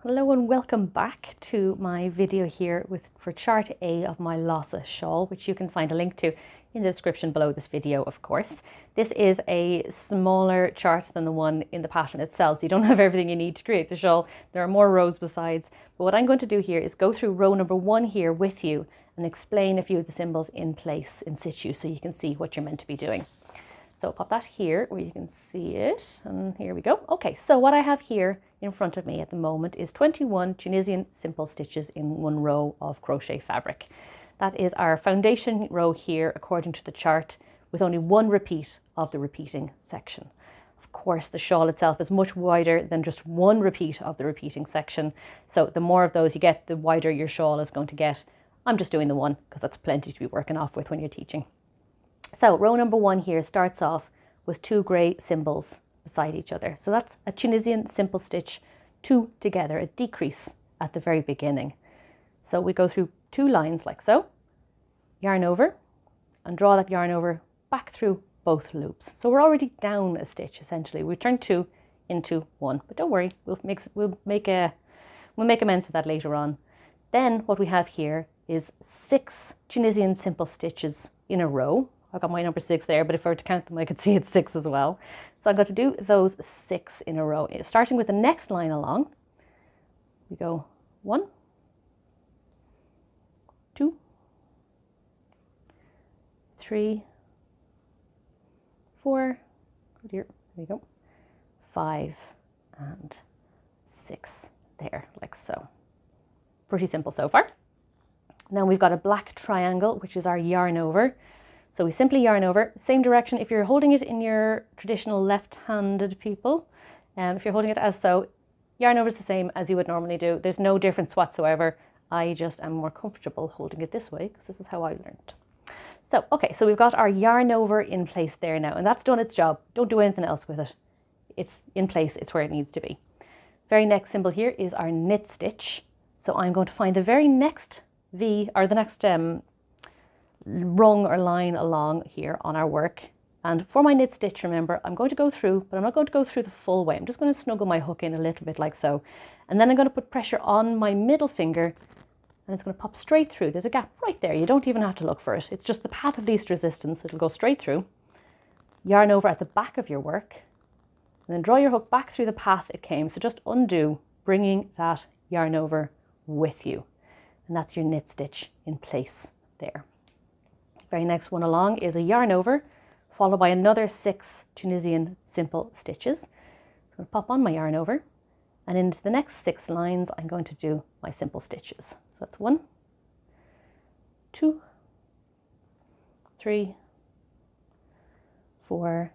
Hello and welcome back to my video here for chart A of my Lasa Shawl, which you can find a link to in the description below this video, of course. This is a smaller chart than the one in the pattern itself, so you don't have everything you need to create the shawl. There are more rows besides, but what I'm going to do here is go through row number 1 here with you and explain a few of the symbols in place, in situ, so you can see what you're meant to be doing. So I'll pop that here where you can see it, and here we go. Okay, so what I have here in front of me at the moment is 21 Tunisian simple stitches in one row of crochet fabric. That is our foundation row here according to the chart, with only one repeat of the repeating section. Of course, the shawl itself is much wider than just one repeat of the repeating section, so the more of those you get, the wider your shawl is going to get. I'm just doing the one because that's plenty to be working off with when you're teaching. So row number 1 here starts off with 2 grey symbols beside each other. So that's a Tunisian simple stitch, 2 together, a decrease at the very beginning. So we go through 2 lines like so, yarn over, and draw that yarn over back through both loops. So we're already down a stitch essentially. We turn 2 into 1, but don't worry, we'll make amends for that later on. Then what we have here is 6 Tunisian simple stitches in a row. I've got my number 6 there, but if I were to count them, I could see it's 6 as well. So I'm going to do those 6 in a row, starting with the next line along. We go 1, 2, 3, 4, oh dear, there you go, 5, and 6 there, like so. Pretty simple so far. Now we've got a black triangle, which is our yarn over. So we simply yarn over, same direction. If you're holding it in your traditional left-handed people, if you're holding it as so, yarn over is the same as you would normally do. There's no difference whatsoever. I just am more comfortable holding it this way because this is how I learned. So, okay, so we've got our yarn over in place there now, and that's done its job. Don't do anything else with it. It's in place, it's where it needs to be. Very next symbol here is our knit stitch. So I'm going to find the very next V, or the next rung or line along here on our work, and for my knit stitch, remember, I'm going to go through, but I'm not going to go through the full way. I'm just going to snuggle my hook in a little bit like so, and then I'm going to put pressure on my middle finger and it's going to pop straight through. There's a gap right there, you don't even have to look for it, it's just the path of least resistance. It'll go straight through. Yarn over at the back of your work and then draw your hook back through the path it came, so just undo, bringing that yarn over with you, and that's your knit stitch in place there. Very next one along is a yarn over, followed by another 6 Tunisian simple stitches. So I'm going to pop on my yarn over, and into the next 6 lines I'm going to do my simple stitches. So that's 1, 2, 3, 4,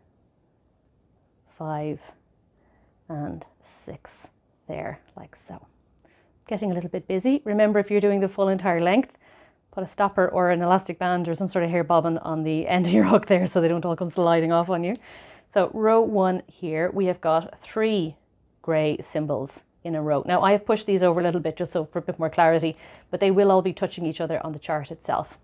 5, and 6 there, like so. Getting a little bit busy. Remember, if you're doing the full entire length, put a stopper or an elastic band or some sort of hair bobbin on the end of your hook there so they don't all come sliding off on you. So row 1 here, we have got 3 grey symbols in a row. Now I have pushed these over a little bit just so for a bit more clarity, but they will all be touching each other on the chart itself.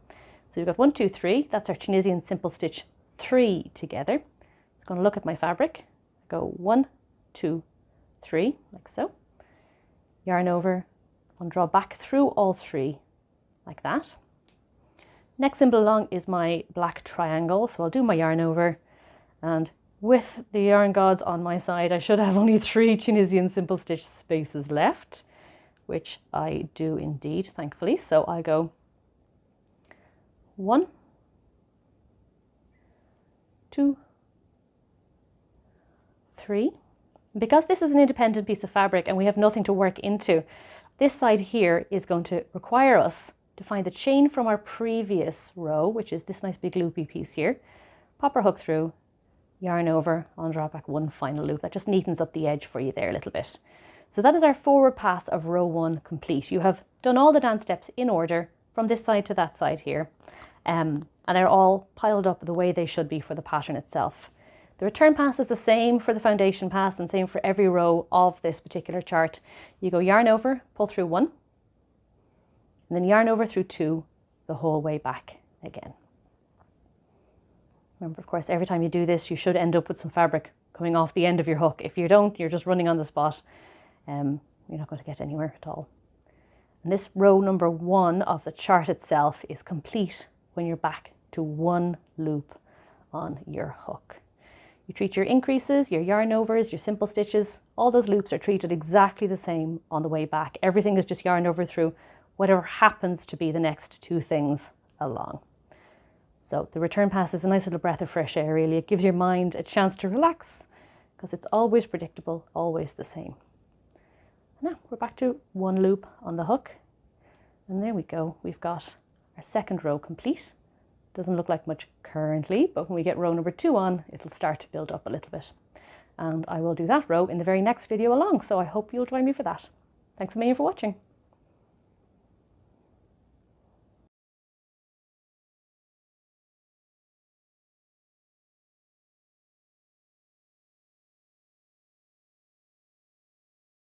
So we've got 1, 2, 3, that's our Tunisian simple stitch 3 together. I'm going to look at my fabric, go 1, 2, 3, like so. Yarn over and draw back through all 3 like that. Next symbol along is my black triangle, so I'll do my yarn over, and with the yarn gods on my side I should have only 3 Tunisian simple stitch spaces left, which I do indeed, thankfully. So I go 1, 2, 3. Because this is an independent piece of fabric and we have nothing to work into, this side here is going to require us to find the chain from our previous row, which is this nice big loopy piece here, pop our hook through, yarn over, and draw back 1 final loop. That just neatens up the edge for you there a little bit. So that is our forward pass of row 1 complete. You have done all the dance steps in order from this side to that side here, and they're all piled up the way they should be for the pattern itself. The return pass is the same for the foundation pass and same for every row of this particular chart. You go yarn over, pull through 1, and then yarn over through 2 the whole way back again. Remember, of course, every time you do this, you should end up with some fabric coming off the end of your hook. If you don't, you're just running on the spot. you're not going to get anywhere at all. And this row number 1 of the chart itself is complete when you're back to 1 loop on your hook. You treat your increases, your yarn overs, your simple stitches, all those loops are treated exactly the same on the way back. Everything is just yarn over through whatever happens to be the next 2 things along. So the return pass is a nice little breath of fresh air, really. It gives your mind a chance to relax because it's always predictable, always the same. Now we're back to 1 loop on the hook. And there we go. We've got our second row complete. Doesn't look like much currently, but when we get row number 2 on, it'll start to build up a little bit. And I will do that row in the very next video along, so I hope you'll join me for that. Thanks a million for watching.